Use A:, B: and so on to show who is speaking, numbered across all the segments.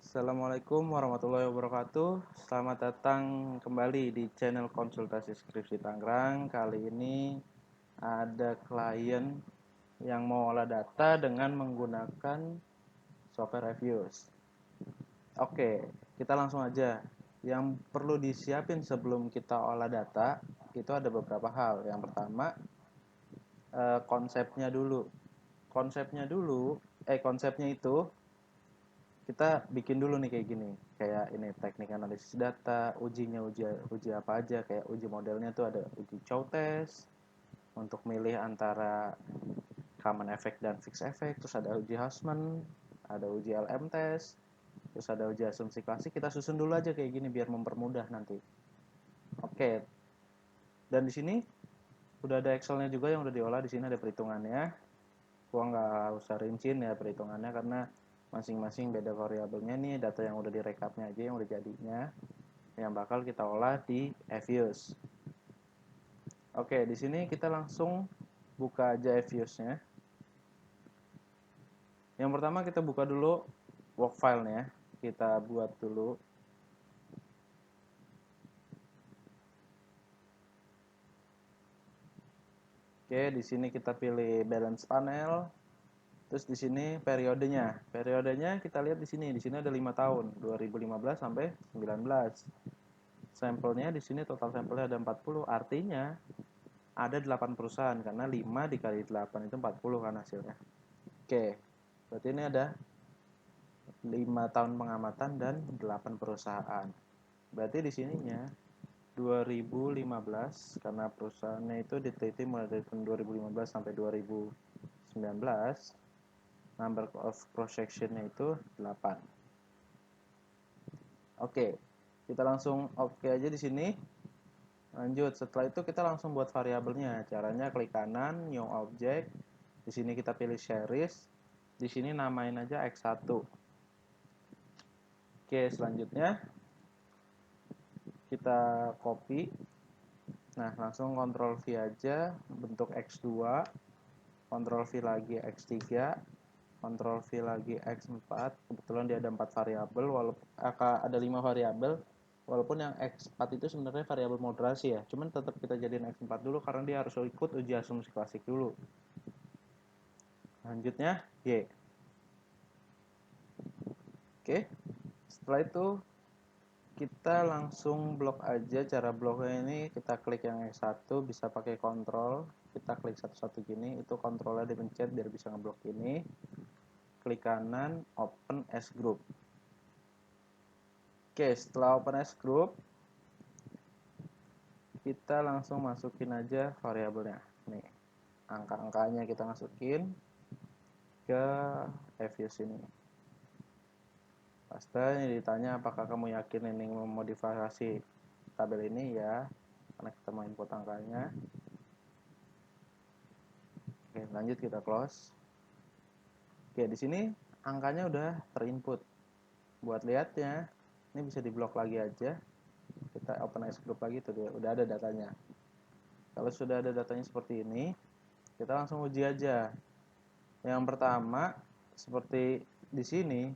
A: Assalamualaikum warahmatullahi wabarakatuh. Selamat datang kembali di channel konsultasi skripsi Tangerang. Kali ini ada klien yang mau olah data dengan menggunakan software Reviews. Oke, kita langsung aja. Yang perlu disiapin sebelum kita olah data itu ada beberapa hal. Yang pertama, konsepnya dulu. Konsepnya itu kita bikin dulu nih kayak gini, kayak ini teknik analisis data, uji apa aja, kayak uji modelnya tuh ada uji chow test untuk milih antara common effect dan fixed effect, terus ada uji Hausman, ada uji LM test, terus ada uji asumsi klasik. Kita susun dulu aja kayak gini biar mempermudah nanti. Oke, dan di sini udah ada Excelnya juga yang udah diolah. Di sini ada perhitungannya. Gua nggak usah rinciin ya perhitungannya karena masing-masing beda variabelnya. Nih data yang udah direkapnya aja yang udah jadinya yang bakal kita olah di Fuse. Oke, di sini kita langsung buka aja Fuse-nya. Yang pertama kita buka dulu work file-nya. Kita buat dulu. Oke, di sini kita pilih balance panel. Terus di sini periodenya. Periodenya kita lihat di sini. Di sini ada 5 tahun, 2015 sampai 19. Sampelnya di sini total sampelnya ada 40, artinya ada 8 perusahaan karena 5 dikali 8 itu 40 kan hasilnya. Oke. Berarti ini ada 5 tahun pengamatan dan 8 perusahaan. Berarti di sininya 2015 karena perusahaannya itu diteliti mulai dari tahun 2015 sampai 2019, number of cross sectionnya itu 8. Oke, kita langsung oke aja di sini. Lanjut, setelah itu kita langsung buat variabelnya. Caranya klik kanan, new object. Di sini kita pilih series. Di sini namain aja X1. Oke, selanjutnya kita copy. Nah, langsung Ctrl V aja bentuk X2, Ctrl V lagi X3, Ctrl V lagi X4. Kebetulan dia ada 4 variabel, walaupun ada 5 variabel. Walaupun yang X4 itu sebenarnya variabel moderasi ya, cuman tetap kita jadiin X4 dulu karena dia harus ikut uji asumsi klasik dulu. Lanjutnya Y. Oke, setelah itu kita langsung blok aja. Cara bloknya ini kita klik yang X1, bisa pakai kontrol, kita klik satu-satu gini, itu kontrolnya dipencet biar bisa ngeblok ini. Klik kanan, open as group. Oke, setelah open as group, kita langsung masukin aja variabelnya. Nih, angka-angkanya kita masukin ke Fuse ini. Pasti ditanya apakah kamu yakin ini memodifikasi tabel ini, ya, karena kita mau input angkanya. Oke, lanjut kita close. Oke, di sini angkanya udah terinput. Buat lihatnya, ini bisa diblok lagi aja. Kita open as group lagi tuh, udah ada datanya. Kalau sudah ada datanya seperti ini, kita langsung uji aja. Yang pertama, seperti di sini,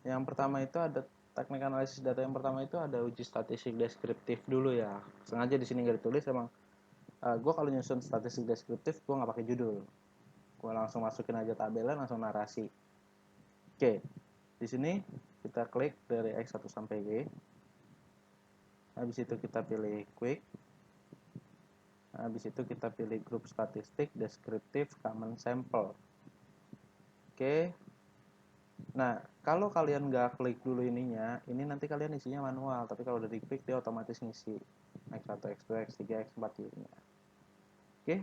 A: yang pertama itu ada teknik analisis data. Yang pertama itu ada uji statistik deskriptif dulu ya. Sengaja di sini nggak ditulis, emang gue kalau nyusun statistik deskriptif gue nggak pakai judul, gue langsung masukin aja tabelnya, langsung narasi. Oke, di sini kita klik dari X1 sampai Y. Habis itu kita pilih quick. Habis itu kita pilih grup statistik deskriptif common sample. Oke. Nah, kalau kalian nggak klik dulu ininya, ini nanti kalian isinya manual. Tapi kalau udah diklik, dia otomatis ngisi X1, X2, X3, X4 ini. Oke,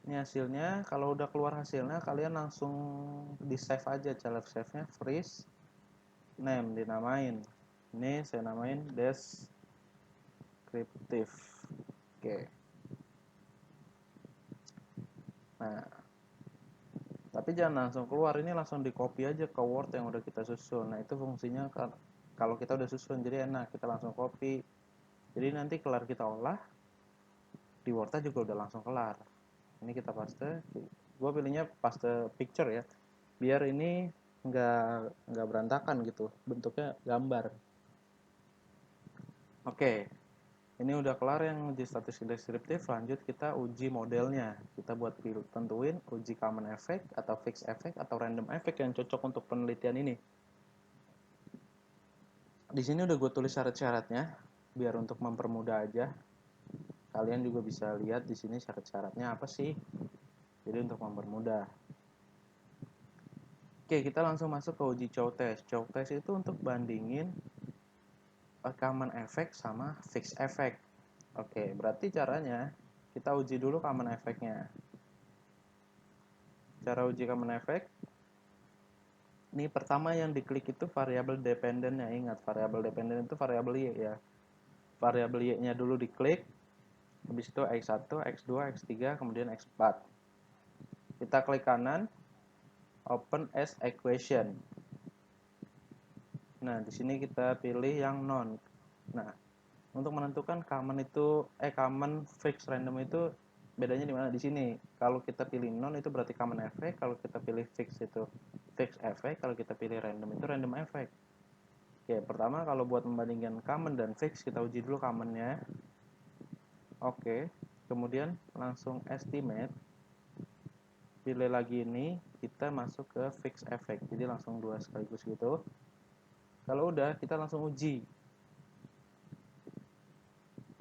A: ini hasilnya. Kalau udah keluar hasilnya, kalian langsung di save aja. Cara save-nya freeze, name dinamain. Ini saya namain deskriptif. Oke. Nah, tapi jangan langsung keluar, ini langsung di copy aja ke Word yang udah kita susun. Nah, itu fungsinya kalau kita udah susun, jadi enak, kita langsung copy. Jadi nanti kelar kita olah, di Word juga udah langsung kelar. Ini kita paste, gue pilihnya paste picture ya, biar ini nggak berantakan gitu, bentuknya gambar. Oke, ini udah kelar yang uji statistik deskriptif. Lanjut kita uji modelnya. Kita buat tentuin uji common effect atau fixed effect atau random effect yang cocok untuk penelitian ini. Di sini udah gue tulis syarat-syaratnya biar untuk mempermudah aja. Kalian juga bisa lihat di sini syarat-syaratnya apa sih. Jadi untuk mempermudah. Oke, kita langsung masuk ke uji chow test. Chow test itu untuk bandingin common effect sama fixed effect. Oke, berarti caranya kita uji dulu common effect-nya. Cara uji common effect, ini pertama yang diklik itu variabel dependent ya. Ingat, variabel dependent itu variabel y ya. Variabel y-nya dulu diklik, habis itu x1, x2, x3, kemudian x4. Kita klik kanan, open as equation. Nah, di sini kita pilih yang non. Nah, untuk menentukan common fixed random itu bedanya di mana? Di sini. Kalau kita pilih non itu berarti common effect, kalau kita pilih fixed itu fixed effect, kalau kita pilih random itu random effect. Oke, pertama kalau buat membandingkan common dan fixed kita uji dulu commonnya. Oke, kemudian langsung estimate. Pilih lagi ini, kita masuk ke fixed effect. Jadi langsung dua sekaligus gitu. Kalau udah, kita langsung uji.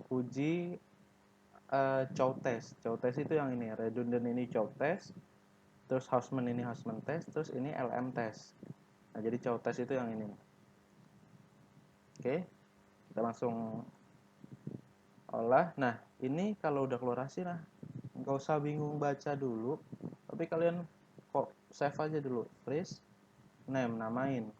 A: Uji chow test. Chow test itu yang ini, redundant ini chow test, terus Hausman ini Hausman test, terus ini LM test. Nah, jadi chow test itu yang ini. Oke, kita langsung olah. Nah, ini kalau udah keluar hasil, nah nggak usah bingung baca dulu, tapi kalian kok save aja dulu. Freeze, name, namain.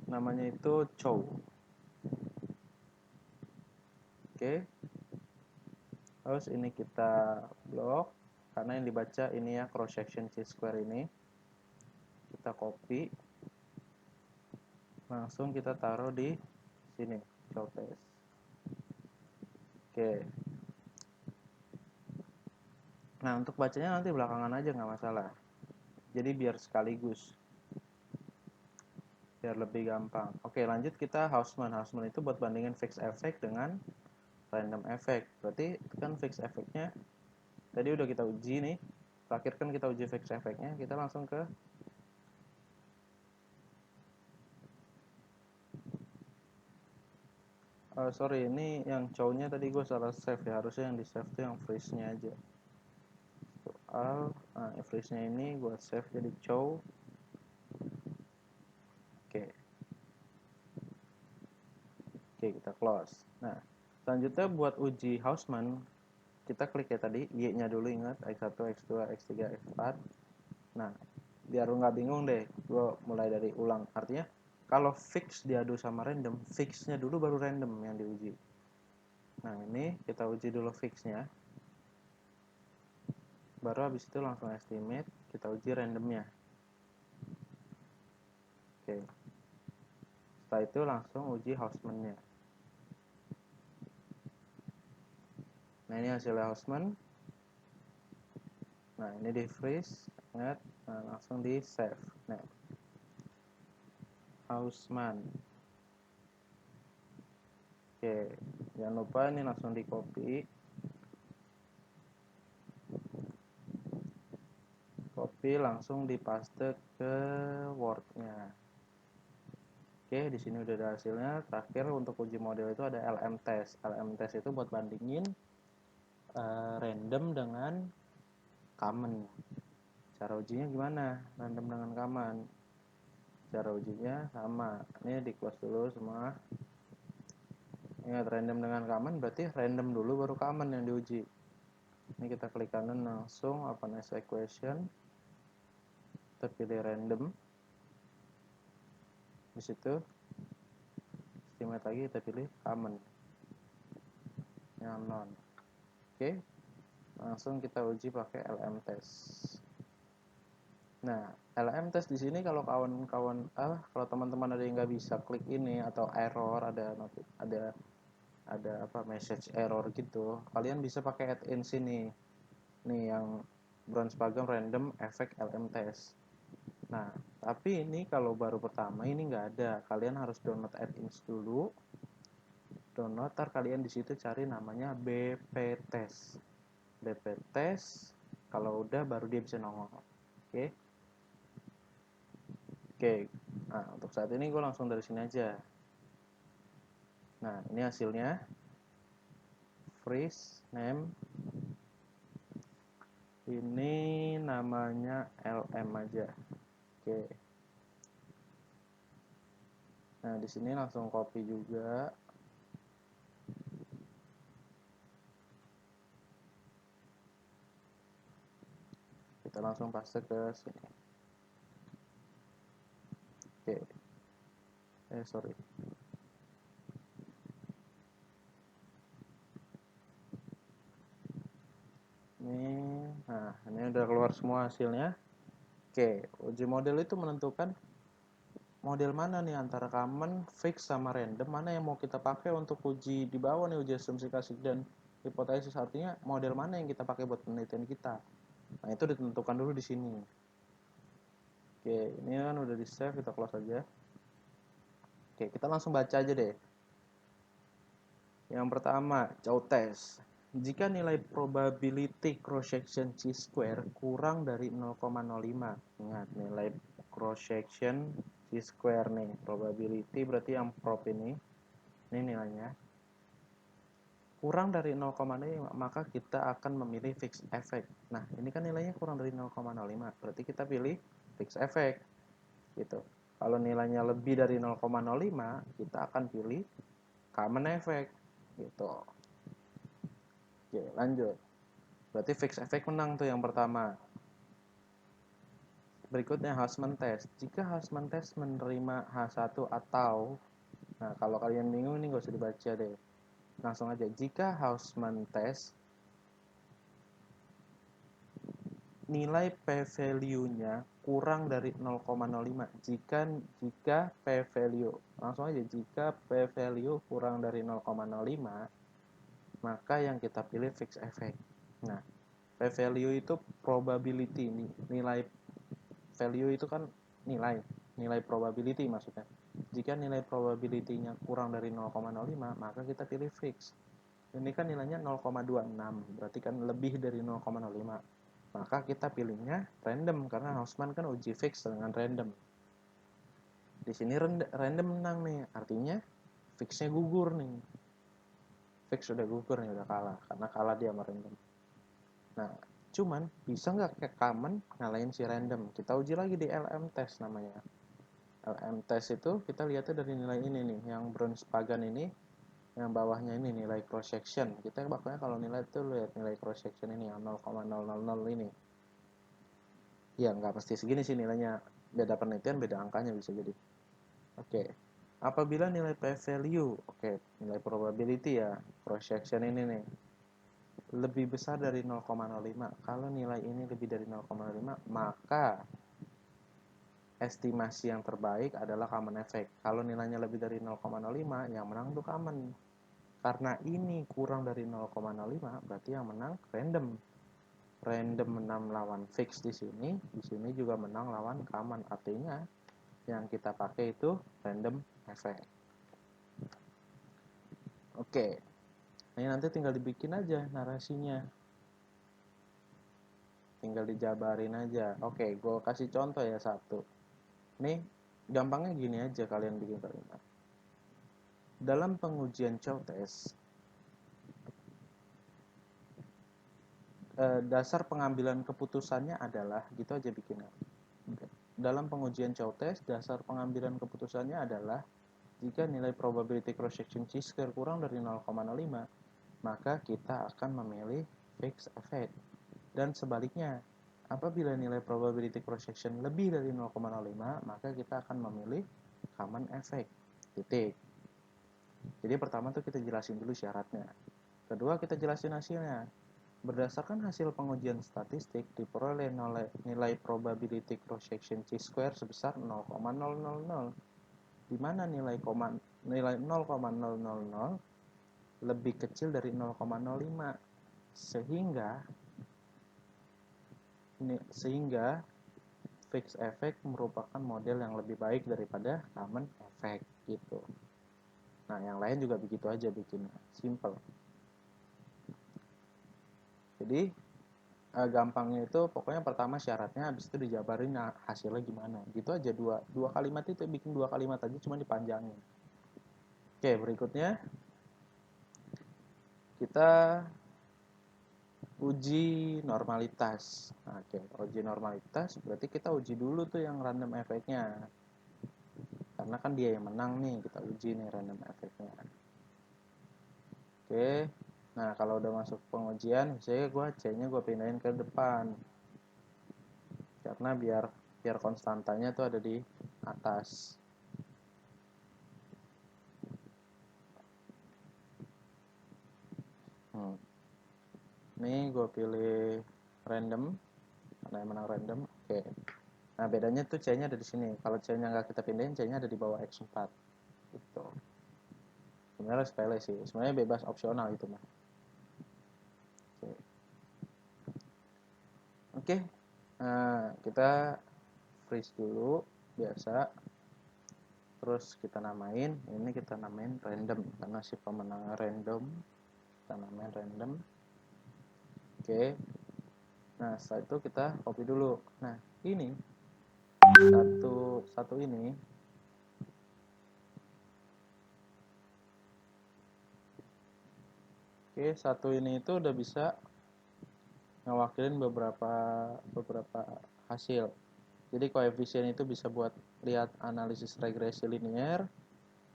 A: Namanya itu chow. Oke, terus ini kita blok karena yang dibaca ini ya cross section C-square ini. Kita copy, langsung kita taruh di sini, chow test. Oke, nah untuk bacanya nanti belakangan aja nggak masalah, jadi biar sekaligus, biar lebih gampang. Oke, lanjut kita Hausman. Hausman itu buat bandingin fixed effect dengan random effect. Berarti kan fixed effectnya tadi udah kita uji nih, terakhir kan kita uji fixed effectnya. Kita langsung ke sorry, ini yang chow-nya tadi gue salah save ya, harusnya yang di save tuh yang freeze-nya aja. Soal freeze-nya ini gue save jadi chow. Oke, kita close. Nah, selanjutnya buat uji Hausman, kita klik ya tadi, Y-nya dulu, ingat, X1, X2, X3, X4. Nah, biar lu nggak bingung deh, gue mulai dari ulang. Artinya, kalau fix diadu sama random, fix-nya dulu baru random yang diuji. Nah, ini kita uji dulu fix-nya. Baru habis itu langsung estimate, kita uji randomnya. Oke. Setelah itu langsung uji Hausman-nya. Nah, ini hasilnya Hausman. Nah, ini di freeze, ingat, nah, langsung di save. Nah, Hausman. Oke, jangan lupa ini langsung di copy. Copy langsung dipaste ke Word-nya. Oke, di sini udah ada hasilnya. Terakhir untuk uji model itu ada LM test. LM test itu buat bandingin random dengan common. Cara ujinya gimana? Random dengan common. Cara ujinya sama. Ini di close dulu semua. Ingat, random dengan common berarti random dulu baru common yang diuji. Ini kita klik kanan langsung open as equation. Kita pilih random. Di situ estimate lagi kita pilih common yang non. Oke, langsung kita uji pakai LM test. Nah, LM test di sini kalau kawan-kawan kalau teman-teman ada yang nggak bisa klik ini atau error, ada apa message error gitu, kalian bisa pakai add-in sini nih yang Brown-Spagam random effect LM test. Nah, tapi ini kalau baru pertama ini nggak ada. Kalian harus download add-ins dulu. Download, ntar kalian di situ cari namanya BP test. BP test. Kalau udah baru dia bisa nongol. Oke. Oke. Nah, untuk saat ini gue langsung dari sini aja. Nah, ini hasilnya. Freeze name. Ini namanya LM aja. Oke. Nah, di sini langsung copy juga. Kita langsung paste ke sini. Oke. Sorry. Ini udah keluar semua hasilnya. Oke, uji model itu menentukan model mana nih antara common, fix, sama random, mana yang mau kita pakai untuk uji di bawah nih, uji asumsi klasik dan hipotesis. Artinya model mana yang kita pakai buat penelitian kita. Nah, itu ditentukan dulu di sini. Oke, ini kan udah di save, kita close aja. Oke, kita langsung baca aja deh. Yang pertama, Chow test. Jika nilai probability cross section chi-square kurang dari 0,05, ingat nilai cross section chi-square nih, probability berarti yang prop ini nilainya kurang dari 0,05, maka kita akan memilih fixed effect. Nah, ini kan nilainya kurang dari 0,05, berarti kita pilih fixed effect gitu. Kalau nilainya lebih dari 0,05, kita akan pilih common effect gitu. Oke, lanjut. Berarti fixed effect menang tuh yang pertama. Berikutnya Hausman test. Jika Hausman test menerima H1 atau, nah kalau kalian bingung ini gak usah dibaca deh. Langsung aja. Jika Hausman test nilai p-value-nya kurang dari 0,05. Jika p-value, langsung aja, jika p-value kurang dari 0,05, maka yang kita pilih fixed effect. Nah, p-value itu probability, nilai value itu kan nilai probability maksudnya. Jika nilai probability-nya kurang dari 0,05, maka kita pilih fix. Ini kan nilainya 0,26, berarti kan lebih dari 0,05. Maka kita pilihnya random karena Hausman kan uji fix dengan random. Di sini random menang nih, artinya fixnya gugur nih. Fix sudah gugur nih, udah kalah karena kalah dia sama random. Nah, cuman bisa nggak kayak common ngalahin si random? Kita uji lagi di LM test namanya. LM test itu kita lihatnya dari nilai ini nih, yang Brown-Spagam ini, yang bawahnya ini nilai cross section. Kita bakalnya kalau nilai itu lihat nilai cross section ini yang 0,000 ini. Ya nggak pasti segini sih nilainya, beda penelitian beda angkanya bisa jadi. Oke, apabila nilai p-value, nilai probability ya, cross section ini nih lebih besar dari 0,05. Kalau nilai ini lebih dari 0,05, maka estimasi yang terbaik adalah common effect. Kalau nilainya lebih dari 0,05, yang menang tuh common. Karena ini kurang dari 0,05, berarti yang menang random. Random menang lawan fix di sini juga menang lawan common. Artinya yang kita pakai itu random effect. Oke. Ini nanti tinggal dibikin aja narasinya. Tinggal dijabarin aja. Oke, gue kasih contoh ya satu. Nih, gampangnya gini aja kalian bikin kalimat. Dalam pengujian Chow test, dasar pengambilan keputusannya adalah, gitu aja bikinnya. Dalam pengujian Chow test, dasar pengambilan keputusannya adalah jika nilai probability cross section chi-square kurang dari 0,05, maka kita akan memilih fixed effect. Dan sebaliknya, apabila nilai probability cross section lebih dari 0,05, maka kita akan memilih common effect. Titik. Jadi pertama tuh kita jelasin dulu syaratnya. Kedua kita jelasin hasilnya. Berdasarkan hasil pengujian statistik diperoleh nilai probability cross section chi-square sebesar 0,000, di mana nilai 0,000 lebih kecil dari 0,05, sehingga Ini sehingga fixed effect merupakan model yang lebih baik daripada common effect gitu. Nah, yang lain juga begitu aja bikinnya, simple. Jadi gampangnya itu pokoknya pertama syaratnya, habis itu dijabarin hasilnya gimana. Gitu aja, dua kalimat itu, bikin dua kalimat aja cuma dipanjangin. Oke, berikutnya kita uji normalitas. Oke, uji normalitas berarti kita uji dulu tuh yang random efeknya. Karena kan dia yang menang nih, kita uji nih random efeknya. Oke, nah kalau udah masuk pengujian, misalnya C-nya gue pindahin ke depan. Karena biar konstantanya tuh ada di atas. Ini gue pilih random, karena yang menang random. Oke. Nah bedanya tuh C-nya ada di sini. Kalau C-nya nggak kita pindahin, C-nya ada di bawah X4. Gitu. Sebenarnya sepele sih. Sebenarnya bebas opsional itu mah. Oke. Oke. Nah, kita freeze dulu biasa. Terus kita namain, ini kita namain random karena si pemenang random. Kita namain random. Oke. Nah, setelah itu kita copy dulu. Nah, ini satu ini oke, satu ini itu udah bisa ngewakilin beberapa hasil. Jadi koefisien itu bisa buat lihat analisis regresi linear,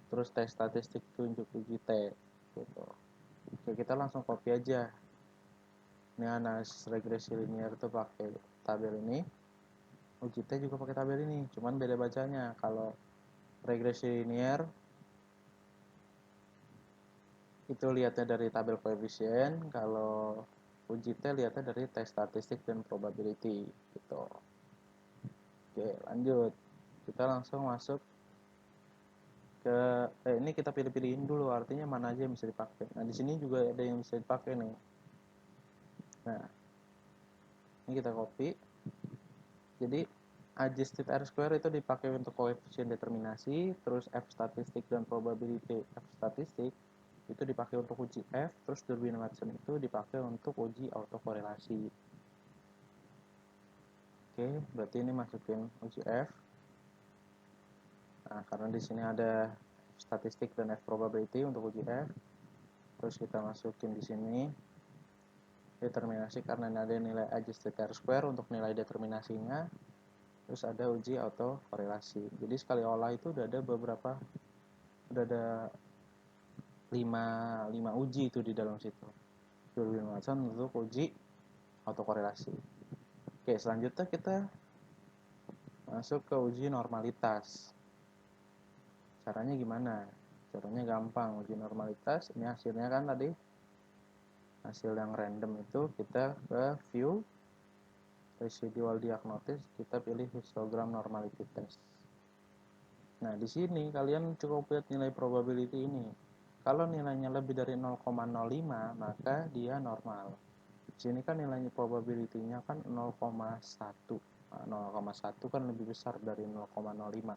A: terus tes statistik tunjuk uji T gitu. Oke, kita langsung copy aja. Ini analisis regresi linear itu pakai tabel ini. Uji T juga pakai tabel ini, cuman beda bacanya. Kalau regresi linear itu lihatnya dari tabel koefisien, kalau uji T lihatnya dari tes statistik dan probability gitu. Oke, lanjut. Kita langsung masuk ke ini kita pilih-pilihin dulu artinya mana aja yang bisa dipakai. Nah, di sini juga ada yang bisa dipakai nih. Nah, ini kita copy. Jadi adjusted R square itu dipakai untuk koefisien determinasi, terus F statistik dan probability F statistik itu dipakai untuk uji F, terus Durbin Watson itu dipakai untuk uji autokorelasi. Oke, berarti ini masukin uji F. Nah, karena di sini ada F statistik dan F probability untuk uji F, terus kita masukin di sini determinasi karena ada nilai adjusted R square untuk nilai determinasinya, terus ada uji autokorelasi. Jadi sekali olah itu udah ada 5 uji itu di dalam situ. Durbin Watson untuk uji autokorelasi. Oke, selanjutnya kita masuk ke uji normalitas. Caranya gimana? Caranya gampang. Uji normalitas, ini hasilnya kan tadi hasil yang random itu kita ke view residual diagnosis, kita pilih histogram normality test. Nah, di sini kalian cukup lihat nilai probability ini. Kalau nilainya lebih dari 0,05, maka dia normal. Di sini kan nilainya probability-nya kan 0,1. Nah, 0,1 kan lebih besar dari 0,05.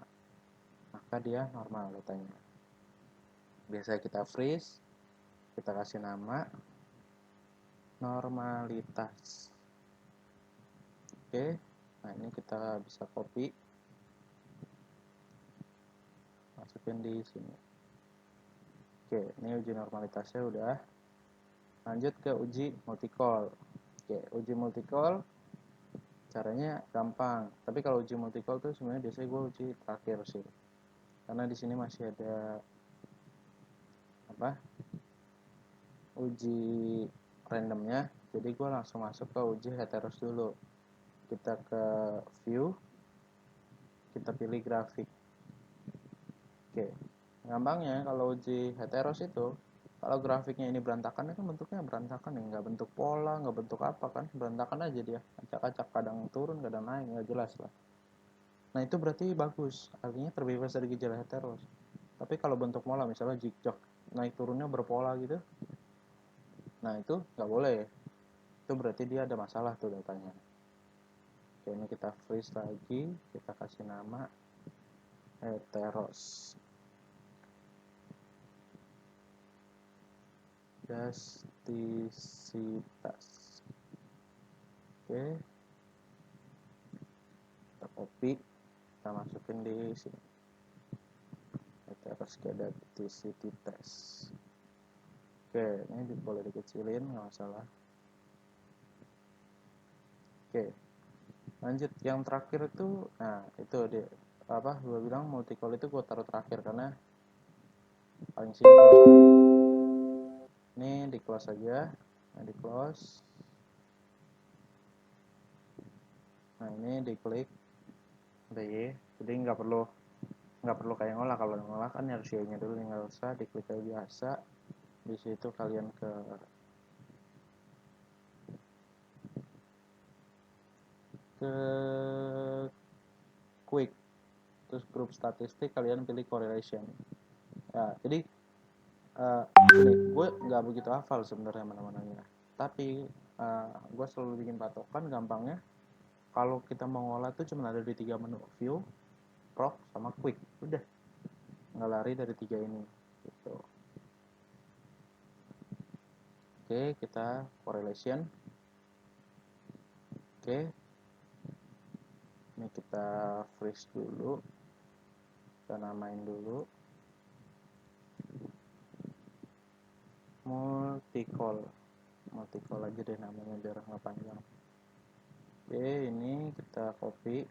A: Maka dia normal datanya. Biasanya kita freeze, kita kasih nama normalitas. Oke, nah ini kita bisa copy, masukin di sini. Oke, ini uji normalitasnya udah. Lanjut ke uji multicall. Oke, uji multicall caranya gampang. Tapi kalau uji multicall tuh sebenarnya biasanya gue uji terakhir sih. Karena di sini masih ada uji randomnya. Jadi gue langsung masuk ke uji heteros dulu. Kita ke view, kita pilih grafik. Oke, gampangnya kalau uji heteros itu, kalau grafiknya ini berantakan, kan bentuknya berantakan ya, nggak bentuk pola, nggak bentuk apa kan, berantakan aja dia, acak-acak, kadang turun, kadang naik, nggak jelas lah. Nah itu berarti bagus, artinya terbebas dari gejala heteros. Tapi kalau bentuk pola, misalnya zigzag, naik turunnya berpola gitu, nah itu nggak boleh, itu berarti dia ada masalah tuh datanya. Oke, ini kita freeze lagi, kita kasih nama heteros plastisitas. Oke, kita copy, kita masukin di sini heteroskedasticity test. Oke, ini boleh dikecilin, nggak masalah. Oke, lanjut yang terakhir itu, nah itu dia apa gue bilang multicol itu gue taruh terakhir karena paling simpel kan. Ini di close aja, nah di close, nah ini diklik udah ya, jadi nggak perlu kayak ngolah. Kalau ngolah kan harus Y-nya dulu, nggak usah, diklik kayak biasa. Di situ kalian ke quick, terus grup statistik kalian pilih correlation. Ya, jadi gue nggak begitu hafal sebenarnya mana-mananya, tapi gue selalu bikin patokan gampangnya. Kalau kita mau ngolah tuh cuma ada di 3 menu, view, proc, sama quick. Udah, nggak lari dari 3 ini gitu. Oke, kita correlation. Oke, ini kita freeze dulu, kita namain dulu multicol aja deh namanya biar nggak panjang. Oke, ini kita copy,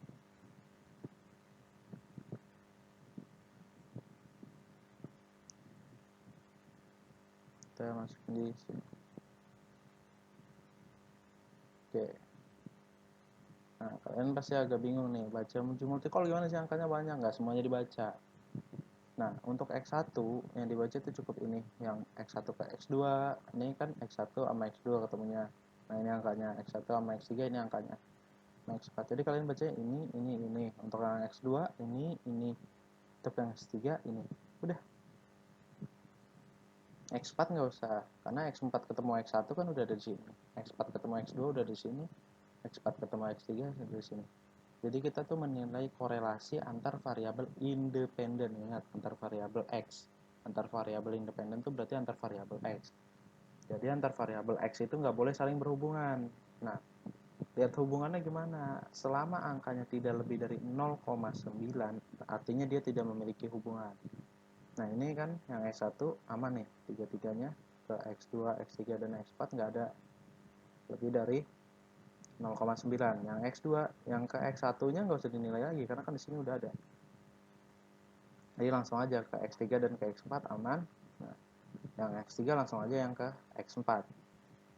A: kita masukin di sini. Oke, nah kalian pasti agak bingung nih baca multicol gimana sih, angkanya banyak, nggak semuanya dibaca. Nah, untuk X1 yang dibaca itu cukup ini, yang X1 ke X2, ini kan X1 sama X2 ketemunya. Nah, ini angkanya, X1 sama X3 ini angkanya. Nah, X4, jadi kalian baca ini. Untuk yang X2, ini. Untuk yang X3, ini. Udah. X4 nggak usah, karena X4 ketemu X1 kan udah ada di sini. X4 ketemu X2 udah di sini. X4 ketemu X3 udah di sini. Jadi kita tuh menilai korelasi antar variabel independen. Ingat, antar variabel X. Antar variabel independen itu berarti antar variabel X. Jadi antar variabel X itu nggak boleh saling berhubungan. Nah, lihat hubungannya gimana. Selama angkanya tidak lebih dari 0,9, artinya dia tidak memiliki hubungan. Nah, ini kan yang X1 aman nih, tiga-tiganya ke X2, X3, dan X4 nggak ada lebih dari 0,9. Yang X2, yang ke X1-nya nggak usah dinilai lagi karena kan di sini udah ada. Jadi langsung aja ke X3 dan ke X4 aman. Nah, yang X3 langsung aja yang ke X4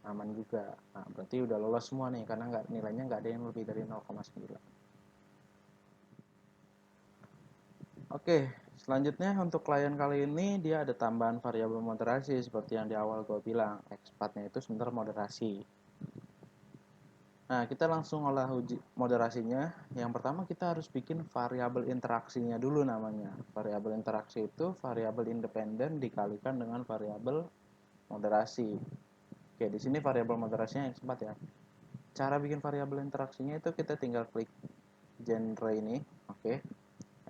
A: aman juga. Nah, berarti udah lolos semua nih karena nilainya nggak ada yang lebih dari 0,9. Oke, selanjutnya untuk klien kali ini dia ada tambahan variabel moderasi seperti yang di awal gue bilang. X4-nya itu sebenarnya moderasi. Nah, kita langsung olah uji moderasinya. Yang pertama kita harus bikin variabel interaksinya dulu namanya. Variabel interaksi itu variabel independen dikalikan dengan variabel moderasi. Oke, di sini variabel moderasinya X4 ya. Cara bikin variabel interaksinya itu kita tinggal klik genre ini, oke.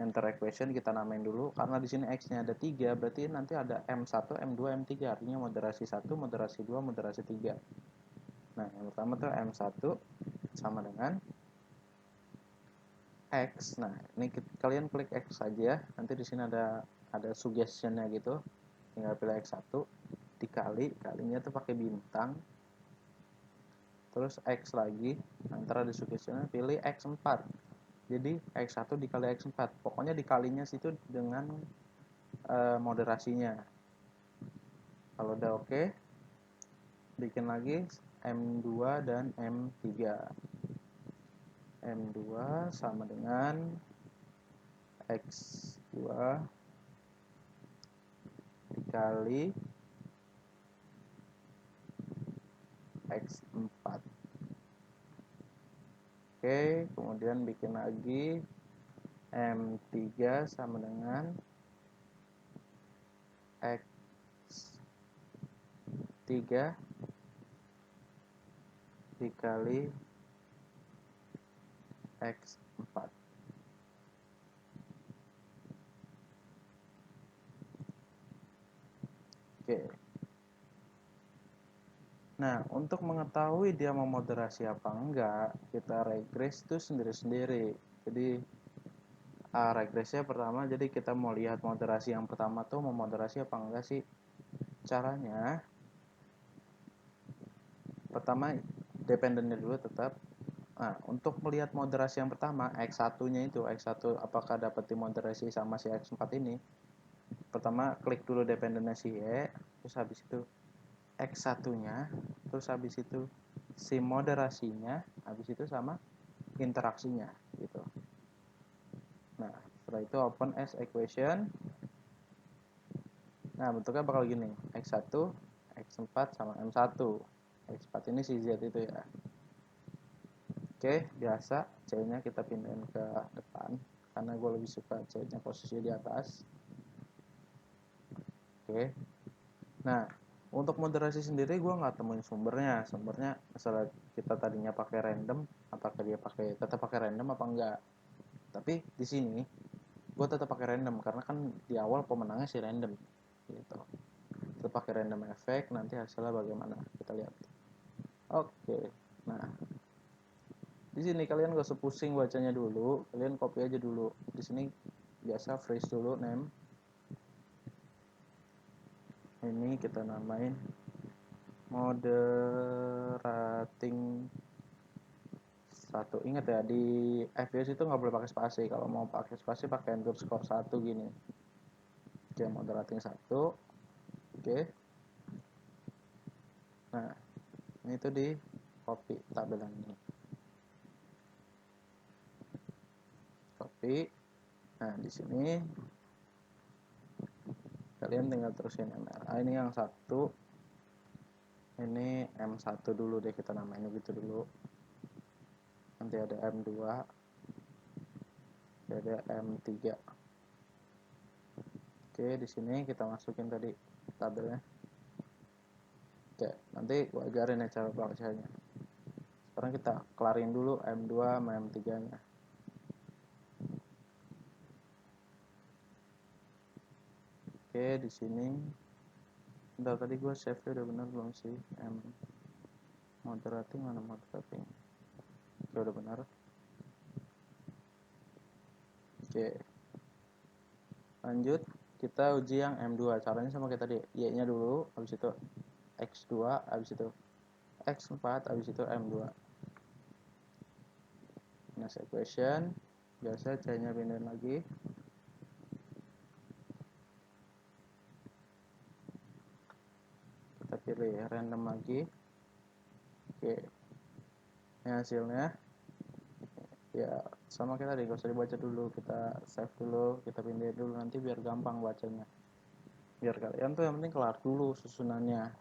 A: Enter equation kita namain dulu karena di sini X-nya ada 3, berarti nanti ada M1, M2, M3, artinya moderasi 1, moderasi 2, moderasi 3. Nah, yang pertama tuh M1 sama dengan X. Nah, ini kalian klik X saja. Nanti di sini ada suggestionnya gitu. Tinggal pilih X1 kalinya tuh pakai bintang. Terus X lagi. Antara di suggestionnya pilih X4. Jadi X1 dikali X4. Pokoknya dikalinya situ dengan moderasinya. Kalau udah oke, bikin lagi M2 dan M3. M2 sama dengan X2 dikali X4. Oke, kemudian bikin lagi M3 sama dengan X3 dikali X4. Oke. Nah, untuk mengetahui dia mau moderasi apa enggak, kita regress itu sendiri-sendiri. Jadi regressnya pertama, jadi kita mau lihat moderasi yang pertama tuh mau moderasi apa enggak sih. Caranya pertama dependennya dulu tetap. Nah, untuk melihat moderasi yang pertama, X1-nya itu, X1 apakah dapat dimoderasi sama si X4 ini, pertama klik dulu dependennya si Y, terus habis itu X1-nya, terus habis itu si moderasinya, habis itu sama interaksinya gitu. Nah, setelah itu open as equation. Nah, bentuknya bakal gini, X1, X4 sama M1. X4 ini si Z itu ya. Oke, biasa C-nya kita pindahin ke depan karena gue lebih suka C-nya posisi di atas. Oke. Nah, untuk moderasi sendiri gue nggak temuin sumbernya. Sumbernya misalnya kita tadinya pakai random, apakah dia tetap pakai random apa enggak. Tapi di sini gue tetap pakai random karena kan di awal pemenangnya si random gitu. Tetap pakai random effect, nanti hasilnya bagaimana kita lihat. Oke. Nah, di sini kalian gak usah pusing bacanya dulu, kalian copy aja dulu. Di sini biasa freeze dulu name. Ini kita namain moderating 1. Ingat ya, di FVS itu nggak boleh pakai spasi. Kalau mau pakai spasi pakai underscore 1 gini. Oke, moderating 1. Oke. Nah, ini tuh di copy tabelan ini. Copy. Nah, di sini kalian tinggal terusin MRA. Ini yang 1. Ini M1 dulu deh, kita namain gitu dulu. Nanti ada M2. Ada M3. Oke, di sini kita masukin tadi tabelnya. Oke, nanti gue ajarin ya cara bacanya. Sekarang kita kelarin dulu M2 sama M3-nya. Oke, di sini udah, tadi gue save-nya udah benar belum sih? M moderating mana moderating? Oke, udah benar. Oke. Lanjut, kita uji yang M2. Caranya sama kayak tadi, Y-nya dulu, habis itu X2, habis itu X4, habis itu M2. Next equation, biasa C-nya pindahin lagi. Kita pilih random lagi. Oke, ini hasilnya ya sama kayak tadi, gak usah dibaca dulu, kita save dulu, kita pindahin dulu, nanti biar gampang bacanya, biar kalian tuh yang penting kelar dulu susunannya,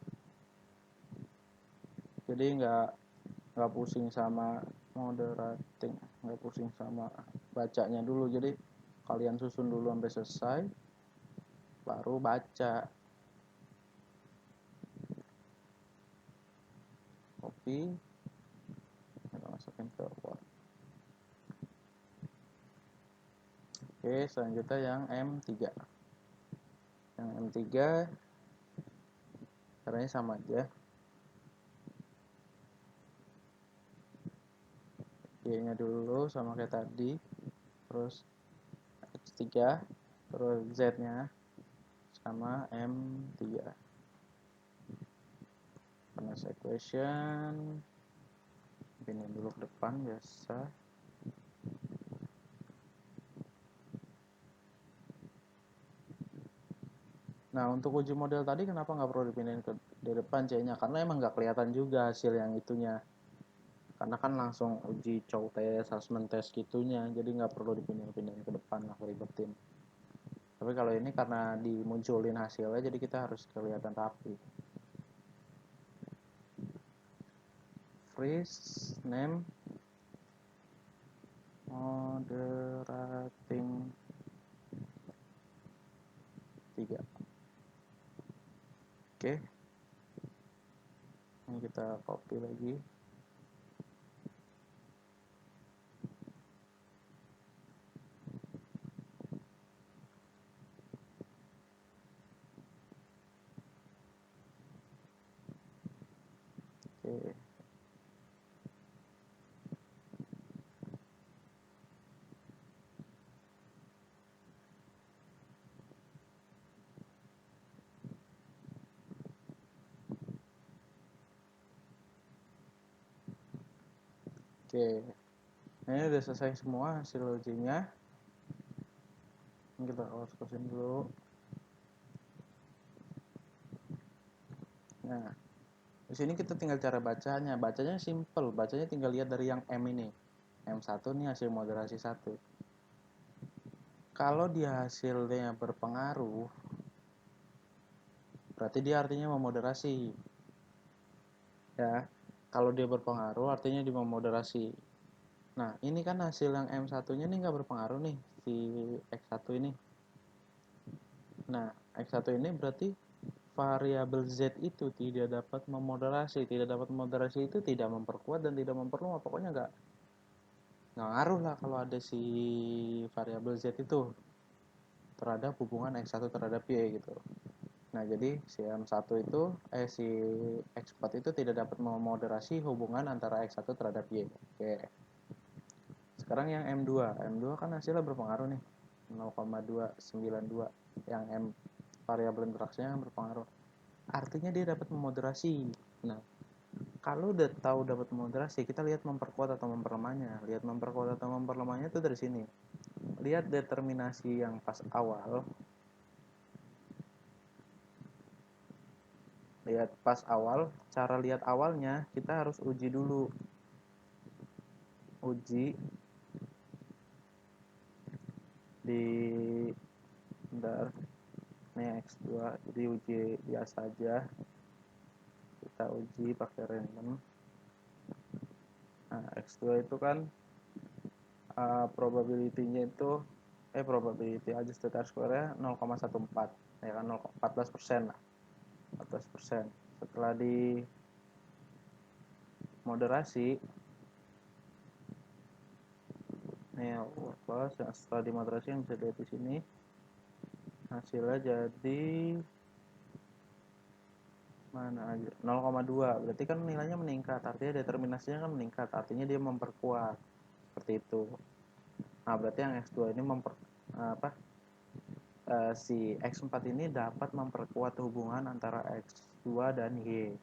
A: jadi nggak pusing sama moderating, nggak pusing sama bacanya dulu. Jadi kalian susun dulu sampai selesai baru baca. Copy, kita masukin ke Word. Oke, selanjutnya yang M3. Yang M3 caranya sama aja, Y-nya dulu sama kayak tadi, terus X3, terus Z-nya sama M3. Next equation, pindahin dulu ke depan biasa. Nah, untuk uji model tadi kenapa nggak perlu dipindahin ke di depan C-nya? Karena emang nggak kelihatan juga hasil yang itunya. Karena kan langsung uji cow test, assessment test gitunya, jadi nggak perlu dipindahin ke depan, nggak ribetin. Tapi kalau ini karena dimunculin hasilnya, jadi kita harus kelihatan rapi. Freeze name moderating 3. Oke. Ini kita copy lagi. Oke. Oke. Nah, ini udah selesai semua hasil ujinya. Ini kita close dulu. Nah, di sini kita tinggal cara bacanya. Bacanya simple. Bacanya tinggal lihat dari yang M ini. M1 nih hasil moderasi 1. Kalau dia hasilnya berpengaruh, berarti dia artinya memoderasi. Ya, kalau dia berpengaruh artinya dia memoderasi. Nah, ini kan hasil yang M1-nya nih nggak berpengaruh nih, si X1 ini. Nah, X1 ini berarti variabel Z itu tidak dapat memoderasi. Tidak dapat memoderasi itu tidak memperkuat dan tidak memperlemah. Pokoknya nggak ngaruh lah kalau ada si variabel Z itu terhadap hubungan X1 terhadap Y gitu. Nah, jadi si M1 itu, si X4 itu tidak dapat memoderasi hubungan antara X1 terhadap Y. Oke. Sekarang yang M2. M2 kan hasilnya berpengaruh nih. 0,292. Yang M variabel interaksinya berpengaruh. Artinya dia dapat memoderasi. Nah, kalau udah tahu dapat memoderasi, kita lihat memperkuat atau memperlemahnya. Lihat memperkuat atau memperlemahnya itu dari sini. Lihat determinasi yang pas awal. Lihat pas awal, cara lihat awalnya kita harus uji dulu. Uji di bentar. Ini X2 diuji biasa aja. Kita uji pakai random. Nah, X2 itu kan probability-nya itu probability adjusted R-square-nya 0,14 ya kan 14% lah. 14%. Setelah di moderasi nih setelah di moderasi yang bisa dilihat di sini hasilnya jadi mana aja 0,2 berarti kan nilainya meningkat, artinya determinasinya kan meningkat, artinya dia memperkuat seperti itu. Nah, berarti yang X2 ini si X4 ini dapat memperkuat hubungan antara X2 dan Y.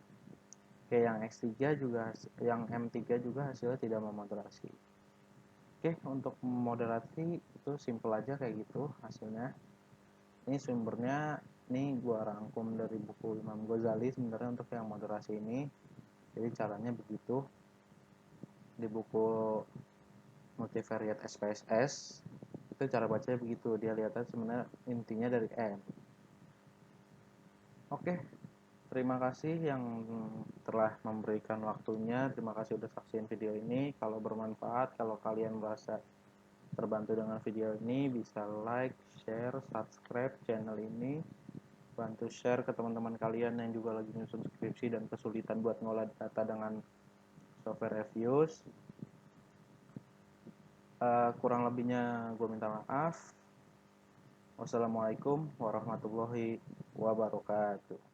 A: Kayak yang X3 juga, yang M3 juga hasilnya tidak memoderasi. Oke, untuk moderasi itu simple aja kayak gitu hasilnya. Ini sumbernya, ini gua rangkum dari buku Imam Ghazali sebenarnya untuk yang moderasi ini. Jadi caranya begitu. Di buku Multivariate SPSS itu cara bacanya begitu. Dia lihatnya sebenarnya intinya dari M. Oke, terima kasih yang telah memberikan waktunya. Terima kasih udah saksiin video ini. Kalau bermanfaat, kalau kalian merasa terbantu dengan video ini, bisa like, share, subscribe channel ini. Bantu share ke teman-teman kalian yang juga lagi nyusun skripsi dan kesulitan buat ngolah data dengan software Reviews. Kurang lebihnya gue minta maaf. Wassalamualaikum warahmatullahi wabarakatuh.